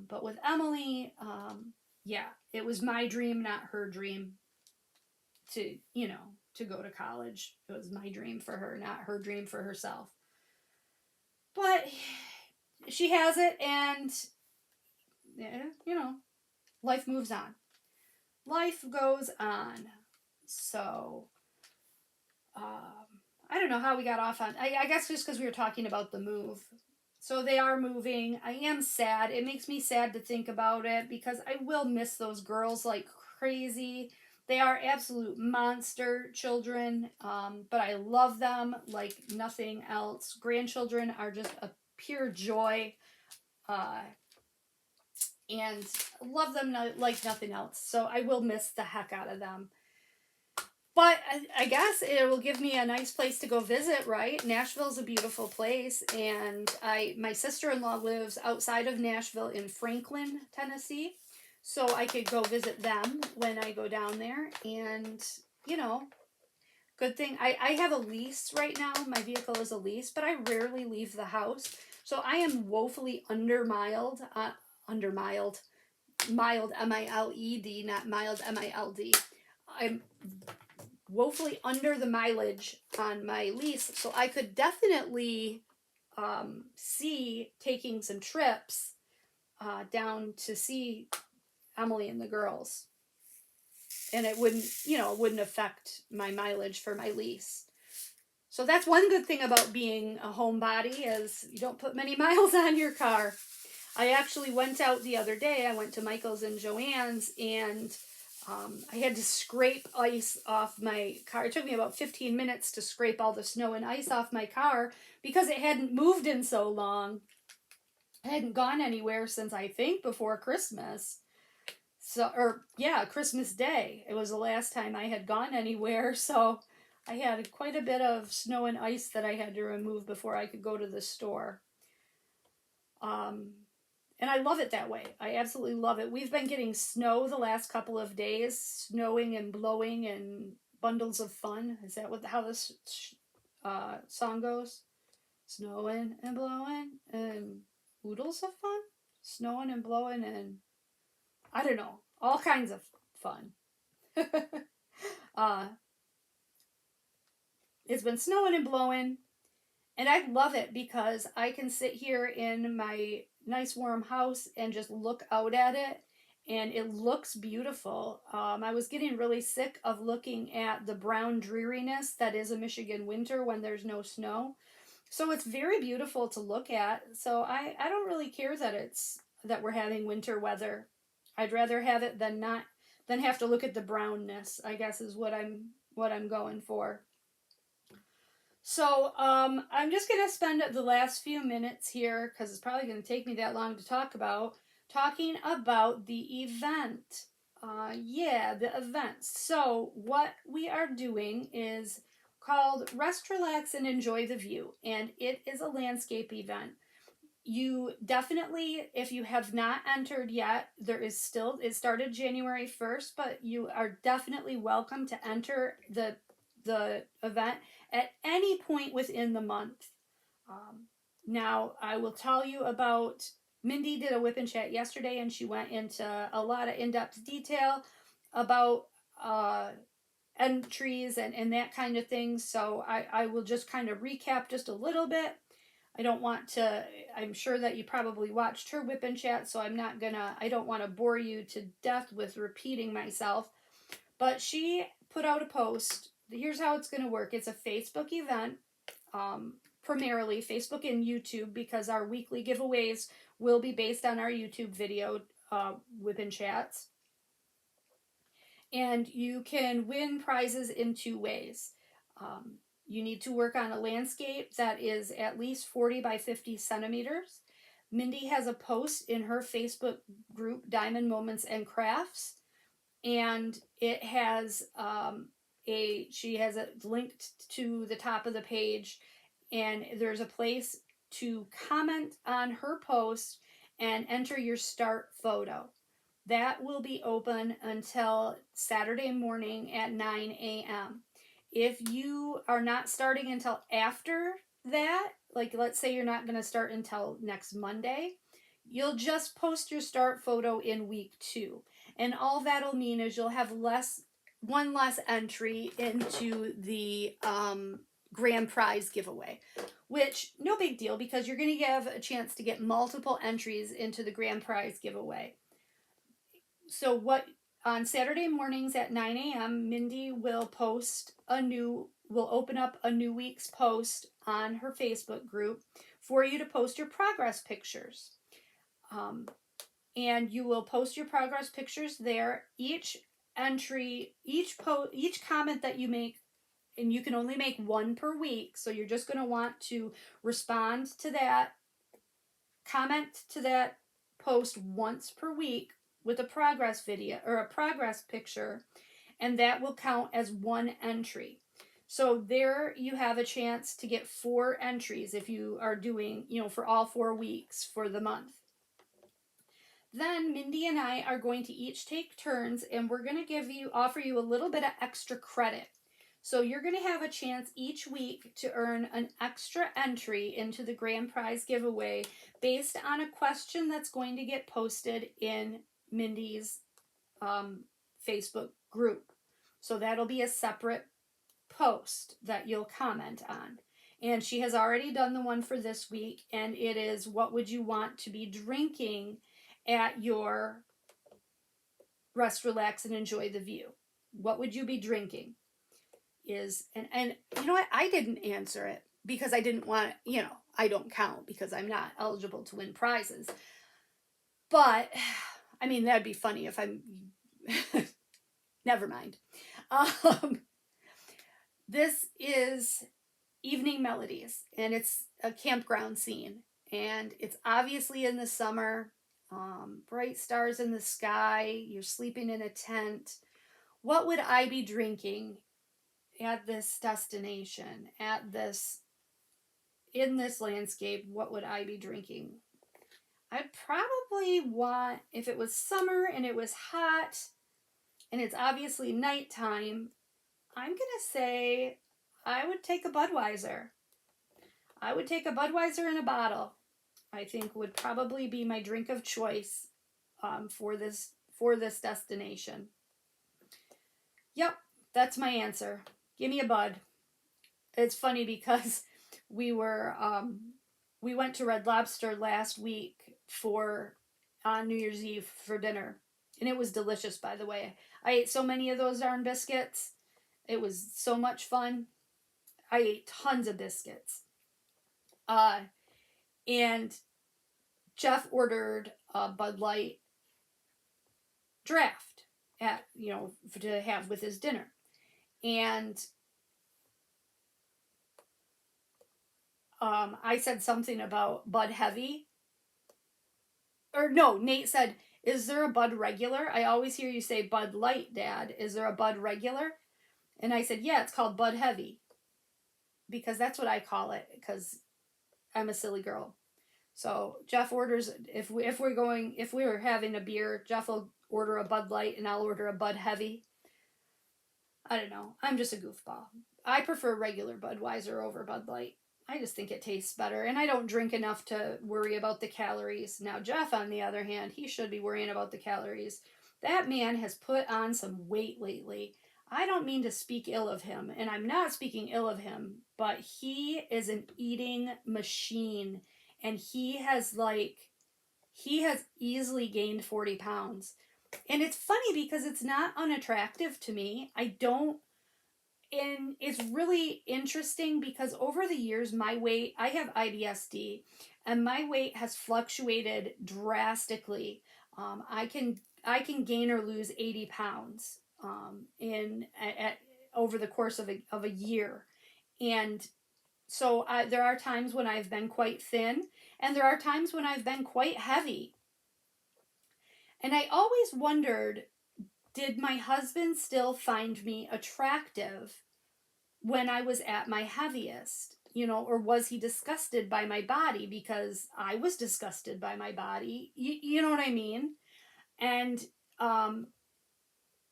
But with Emily, yeah, it was my dream, not her dream, to go to college. It was my dream for her, not her dream for herself. But she has it, and life moves on. Life goes on. So, I don't know how we got off on. I guess just because we were talking about the move. So they are moving. I am sad. It makes me sad to think about it, because I will miss those girls like crazy. They are absolute monster children, but I love them like nothing else. Grandchildren are just a pure joy, uh, and love them like nothing else. So I will miss the heck out of them. But I guess it will give me a nice place to go visit, right? Nashville's a beautiful place, and my sister-in-law lives outside of Nashville in Franklin, Tennessee, so I could go visit them when I go down there. And you know, good thing I have a lease right now. My vehicle is a lease, but I rarely leave the house, so I am woefully undermiled. Undermiled, mild MILED, not mild MILD. I'm woefully under the mileage on my lease, so I could definitely see taking some trips down to see Emily and the girls, and it wouldn't, it wouldn't affect my mileage for my lease. So that's one good thing about being a homebody, is you don't put many miles on your car. I actually went out the other day. I went to Michael's and Joann's, and I had to scrape ice off my car. It took me about 15 minutes to scrape all the snow and ice off my car because it hadn't moved in so long. I hadn't gone anywhere since, I think, before Christmas. So, or yeah, Christmas Day. It was the last time I had gone anywhere. So I had quite a bit of snow and ice that I had to remove before I could go to the store. And I love it that way. I absolutely love it. We've been getting snow the last couple of days, snowing and blowing and bundles of fun. Is that how this song goes? Snowing and blowing and oodles of fun? Snowing and blowing and I don't know, all kinds of fun. uh, it's been snowing and blowing, and I love it because I can sit here in my nice warm house and just look out at it, and it looks beautiful. I was getting really sick of looking at the brown dreariness that is a Michigan winter when there's no snow. So it's very beautiful to look at. So I don't really care that we're having winter weather. I'd rather have it than not, than have to look at the brownness, I guess is what I'm going for. So I'm just going to spend the last few minutes here, because it's probably going to take me that long to talking about the event. The event. So what we are doing is called Rest, Relax, and Enjoy the View, and it is a landscape event. You definitely, if you have not entered yet, it started January 1st, but you are definitely welcome to enter the event at any point within the month. Now, I will tell you about, Mindy did a WIP and Chat yesterday, and she went into a lot of in-depth detail about entries and that kind of thing. So I will just kind of recap just a little bit. I'm sure that you probably watched her WIP and Chat, so I don't want to bore you to death with repeating myself. But she put out a post. Here's how it's going to work. It's a Facebook event, primarily Facebook and YouTube, because our weekly giveaways will be based on our YouTube video, WIP and Chats. And you can win prizes in two ways. You need to work on a landscape that is at least 40 by 50 centimeters. Mindy has a post in her Facebook group, Diamond Moments and Crafts, and it has she has it linked to the top of the page, and there's a place to comment on her post and enter your start photo. That will be open until Saturday morning at 9 a.m. If you are not starting until after that, like let's say you're not going to start until next Monday, you'll just post your start photo in week 2. And all that'll mean is you'll have one less entry into the grand prize giveaway, which no big deal, because you're going to have a chance to get multiple entries into the grand prize giveaway. So on Saturday mornings at 9 a.m., Mindy will open up a new week's post on her Facebook group for you to post your progress pictures. And you will post your progress pictures there. Each entry, each comment that you make, and you can only make one per week, so you're just going to want to respond to that comment, to that post once per week with a progress video or a progress picture, and that will count as one entry. So there you have a chance to get 4 entries if you are doing, for all 4 weeks for the month. Then Mindy and I are going to each take turns, and we're going to offer you a little bit of extra credit. So you're going to have a chance each week to earn an extra entry into the grand prize giveaway based on a question that's going to get posted in Mindy's Facebook group. So that'll be a separate post that you'll comment on. And she has already done the one for this week, and it is, what would you want to be drinking at your Rest, Relax, and Enjoy the View? What would you be drinking? And you know what? I didn't answer it because I didn't want, I don't count because I'm not eligible to win prizes. But, I mean, that'd be funny if I'm, never mind. This is Evening Melodies, and it's a campground scene, and it's obviously in the summer. Bright stars in the sky, you're sleeping in a tent. What would I be drinking at this destination, in this landscape? What would I be drinking? I'd probably want, if it was summer and it was hot and it's obviously nighttime, I'm going to say I would take a Budweiser. I would take a Budweiser in a bottle. I think would probably be my drink of choice for this destination. Yep, that's my answer. Give me a Bud. It's funny because we went to Red Lobster last week on New Year's Eve for dinner, and it was delicious, by the way. I ate so many of those darn biscuits. It was so much fun. I ate tons of biscuits. And Jeff ordered a Bud Light draft to have with his dinner. And I said something about Bud Heavy. Or no, Nate said, is there a Bud Regular? I always hear you say Bud Light, Dad. Is there a Bud Regular? And I said, yeah, it's called Bud Heavy. Because that's what I call it, because I'm a silly girl. So Jeff orders, if we're having a beer, Jeff will order a Bud Light and I'll order a Bud Heavy. I don't know. I'm just a goofball. I prefer regular Budweiser over Bud Light. I just think it tastes better, and I don't drink enough to worry about the calories. Now, Jeff, on the other hand, he should be worrying about the calories. That man has put on some weight lately. I don't mean to speak ill of him, and I'm not speaking ill of him, but he is an eating machine, and he has easily gained 40 pounds. And it's funny because it's not unattractive to me. And it's really interesting because over the years, my weight, I have IBSD, and my weight has fluctuated drastically. I can gain or lose 80 pounds over the course of a year. And so there are times when I've been quite thin, and there are times when I've been quite heavy. And I always wondered, did my husband still find me attractive when I was at my heaviest? Or was he disgusted by my body because I was disgusted by my body? You know what I mean? And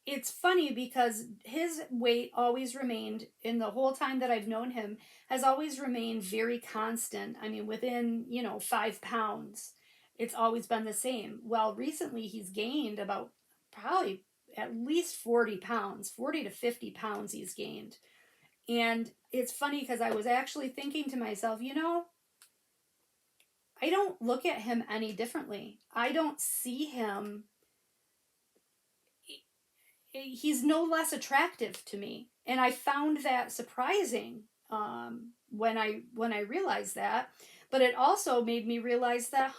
it's funny because his weight always remained, in the whole time that I've known him, has always remained very constant. I mean, within, 5 pounds, it's always been the same. Well, recently he's gained about probably at least 40 pounds, 40 to 50 pounds he's gained. And it's funny because I was actually thinking to myself, I don't look at him any differently. I don't see him. He's no less attractive to me. And I found that surprising when I realized that. But it also made me realize that,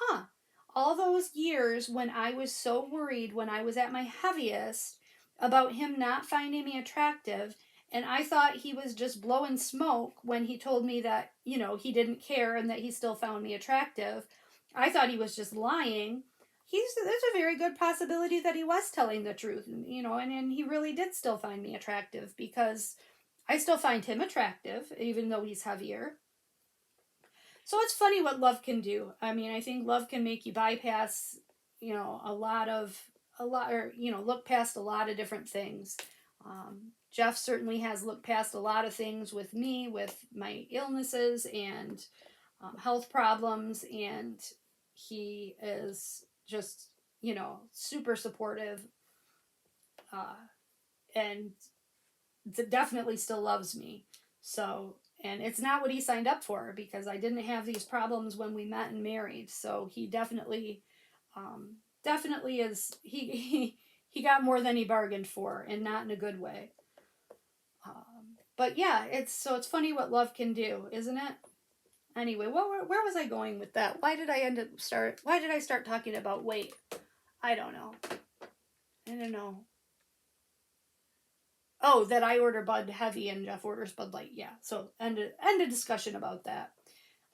all those years when I was so worried when I was at my heaviest about him not finding me attractive. And I thought he was just blowing smoke when he told me that, he didn't care and that he still found me attractive. I thought he was just lying. There's a very good possibility that he was telling the truth, and he really did still find me attractive, because I still find him attractive, even though he's heavier. So it's funny what love can do. I mean, I think love can make you bypass, look past a lot of different things. Jeff certainly has looked past a lot of things with me, with my illnesses and health problems, and he is just, super supportive, uh, and definitely still loves me. So, and it's not what he signed up for, because I didn't have these problems when we met and married. So he definitely is. He got more than he bargained for, and not in a good way. But yeah, it's funny what love can do, isn't it? Anyway, where was I going with that? Why did I start talking about weight? I don't know. Oh, that I order Bud Heavy and Jeff orders Bud Light. Yeah. So end of discussion about that.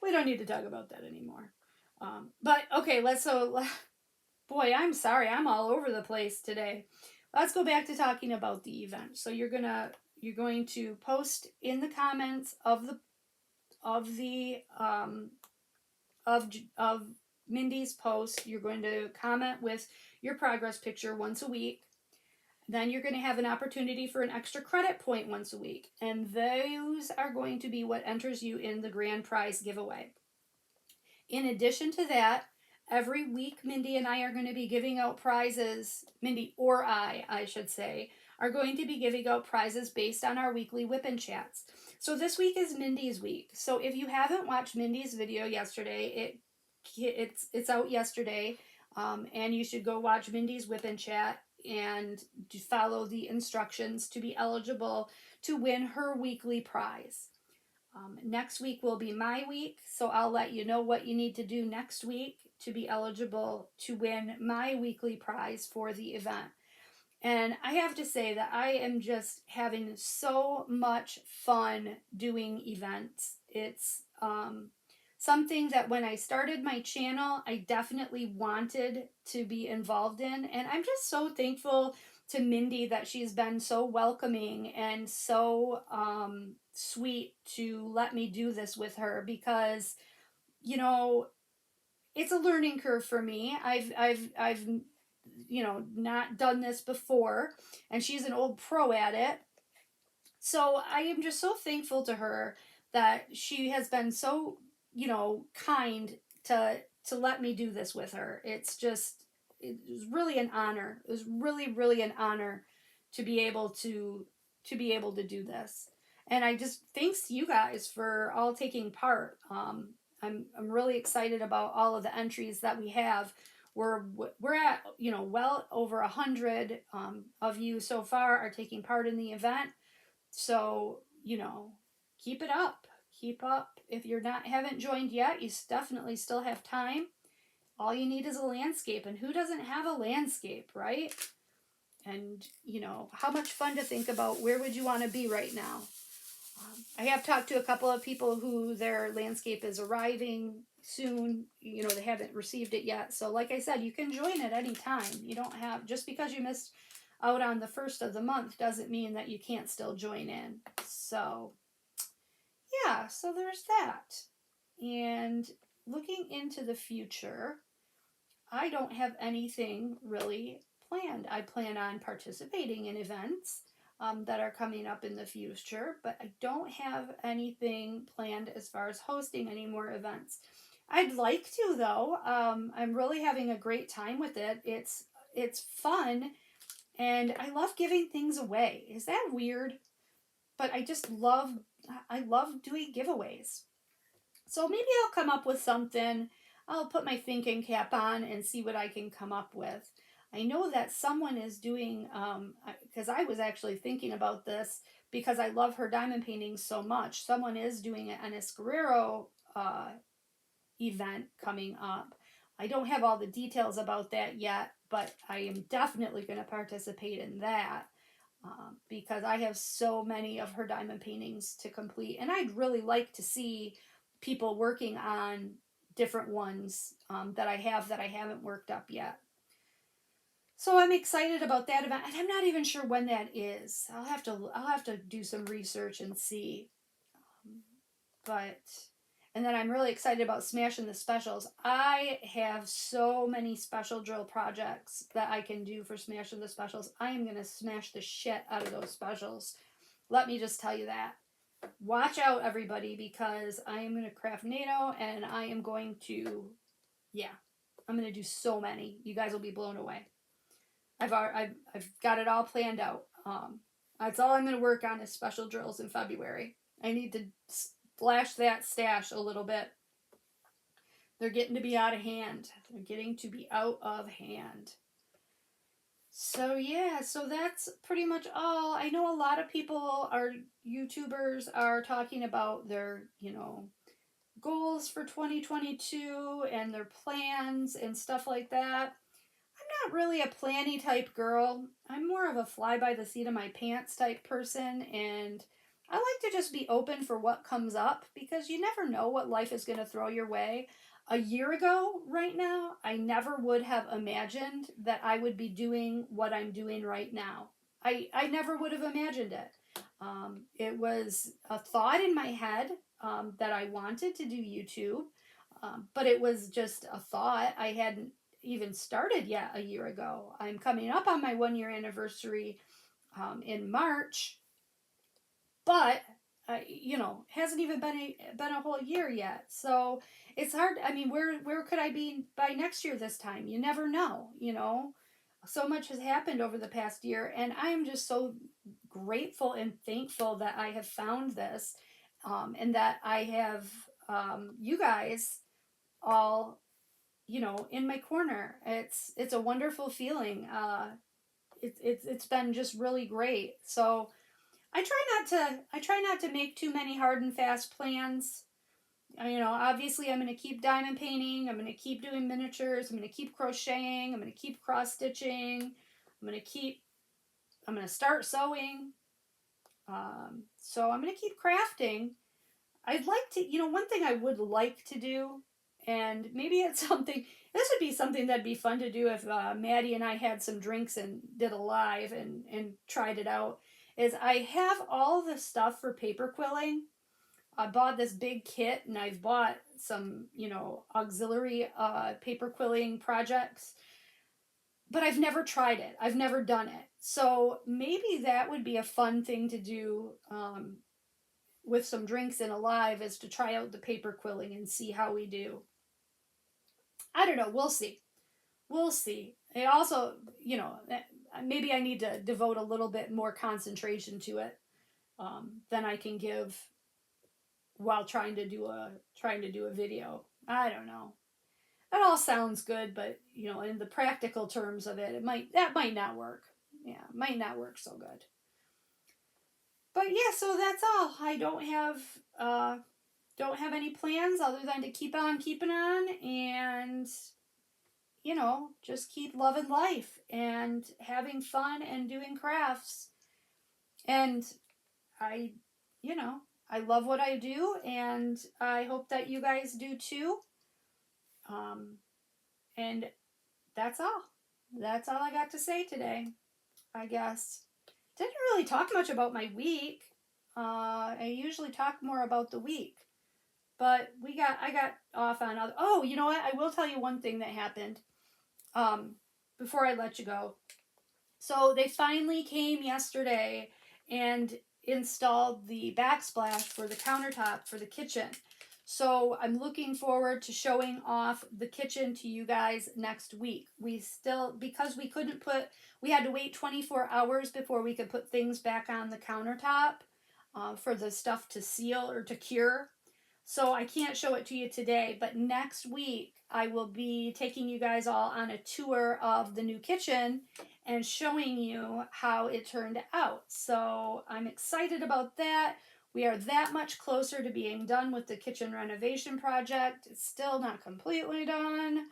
We don't need to talk about that anymore. But okay, boy, I'm sorry, I'm all over the place today. Let's go back to talking about the event. So you're going to post in the comments of the of Mindy's post. You're going to comment with your progress picture once a week. Then you're going to have an opportunity for an extra credit point once a week. And those are going to be what enters you in the grand prize giveaway. In addition to that, every week Mindy and I are going to be giving out prizes. Mindy, or I should say, are going to be giving out prizes based on our weekly WIP and Chats. So this week is Mindy's week. So if you haven't watched Mindy's video yesterday, it's out yesterday, and you should go watch Mindy's WIP and Chat and follow the instructions to be eligible to win her weekly prize. Next week will be my week, so I'll let you know what you need to do next week to be eligible to win my weekly prize for the event. And I have to say that I am just having so much fun doing events. It's something that when I started my channel, I definitely wanted to be involved in. And I'm just so thankful to Mindy that she's been so welcoming and so sweet to let me do this with her, because, it's a learning curve for me. I've not done this before, and she's an old pro at it. So I am just so thankful to her that she has been so, kind to let me do this with her. It was really an honor. It was really, really an honor to be able to do this. And I just thanks you guys for all taking part. I'm really excited about all of the entries that we have. We're at, well over 100 of you so far are taking part in the event. So, keep it up. Keep up. If you're haven't joined yet, you definitely still have time. All you need is a landscape, and who doesn't have a landscape, right? And, how much fun to think about where would you want to be right now. I have talked to a couple of people who their landscape is arriving soon. They haven't received it yet. So like I said, you can join at any time. You don't have, just because you missed out on the first of the month doesn't mean that you can't still join in. So yeah, so there's that. And looking into the future, I don't have anything really planned. I plan on participating in events that are coming up in the future, but I don't have anything planned as far as hosting any more events. I'd like to, though. I'm really having a great time with it. It's fun, and I love giving things away. Is that weird? But I love doing giveaways. So maybe I'll come up with something. I'll put my thinking cap on and see what I can come up with. I know that someone is doing, because I was actually thinking about this because I love her diamond paintings so much. Someone is doing an Ennis Guerrero event coming up. I don't have all the details about that yet, but I am definitely going to participate in that because I have so many of her diamond paintings to complete, and I'd really like to see people working on different ones that I haven't worked up yet. So I'm excited about that event, and I'm not even sure when that is. I'll have to do some research and see. But and then I'm really excited about smashing the specials. I have so many special drill projects that I can do for smashing the specials. I am gonna smash the shit out of those specials. Let me just tell you that. Watch out, everybody, because I am gonna craft NATO, and I am going to, yeah, I'm gonna do so many. You guys will be blown away. I've got it all planned out. That's all I'm going to work on is special drills in February. I need to splash that stash a little bit. They're getting to be out of hand. They're getting to be out of hand. So yeah, so that's pretty much all. I know a lot of people are YouTubers are talking about their, goals for 2022 and their plans and stuff like that. I'm not really a planny type girl. I'm more of a fly by the seat of my pants type person, and I like to just be open for what comes up because you never know what life is going to throw your way. A year ago, right now, I never would have imagined that I would be doing what I'm doing right now. I never would have imagined it. It was a thought in my head that I wanted to do YouTube, but it was just a thought. I hadn't even started yet a year ago. I'm coming up on my 1 year anniversary in March, but hasn't even been a whole year yet. So it's hard. I mean, where could I be by next year this time? You never know. So much has happened over the past year, and I am just so grateful and thankful that I have found this, and that I have you guys all in my corner. It's a wonderful feeling. It's been just really great. So I try not to make too many hard and fast plans. Obviously I'm going to keep diamond painting. I'm going to keep doing miniatures. I'm going to keep crocheting. I'm going to keep cross stitching. I'm going to start sewing. So I'm going to keep crafting. I'd like to, one thing I would like to do, and maybe it's something, this would be something that'd be fun to do if Maddie and I had some drinks and did a live and tried it out, is I have all the stuff for paper quilling. I bought this big kit, and I've bought some, auxiliary paper quilling projects, but I've never tried it. I've never done it. So maybe that would be a fun thing to do with some drinks and a live, is to try out the paper quilling and see how we do. I don't know. We'll see. We'll see. I also, maybe I need to devote a little bit more concentration to it than I can give while trying to do a video. I don't know. That all sounds good, but in the practical terms of it, that might not work. Yeah, it might not work so good. But yeah, so that's all. I don't have any plans other than to keep on keeping on, and just keep loving life and having fun and doing crafts. And I I love what I do, and I hope that you guys do too. And that's all. That's all I got to say today, I guess. Didn't really talk much about my week. I usually talk more about the week. But I got off on other. Oh, you know what? I will tell you one thing that happened before I let you go. So they finally came yesterday and installed the backsplash for the countertop for the kitchen. So I'm looking forward to showing off the kitchen to you guys next week. Because we had to wait 24 hours before we could put things back on the countertop for the stuff to seal or to cure. So I can't show it to you today, but next week I will be taking you guys all on a tour of the new kitchen and showing you how it turned out. So I'm excited about that. We are that much closer to being done with the kitchen renovation project. It's still not completely done,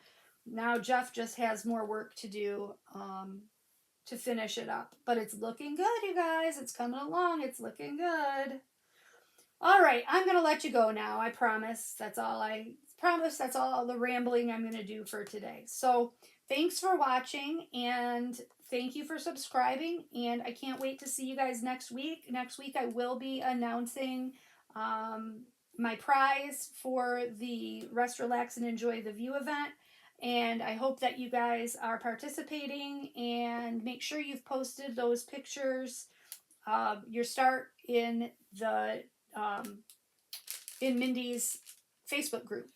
Now Jeff just has more work to do to finish it up. But it's looking good, you guys. It's coming along. It's looking good. All right, I'm going to let you go now. I promise. That's all the rambling I'm going to do for today. So thanks for watching, and thank you for subscribing, and I can't wait to see you guys next week. Next week I will be announcing my prize for the Rest, Relax, and Enjoy the View event. And I hope that you guys are participating, and make sure you've posted those pictures, your start in the in Mindy's Facebook group,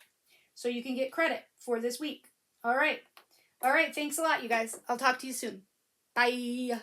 so you can get credit for this week. All right. Thanks a lot, you guys. I'll talk to you soon. Bye.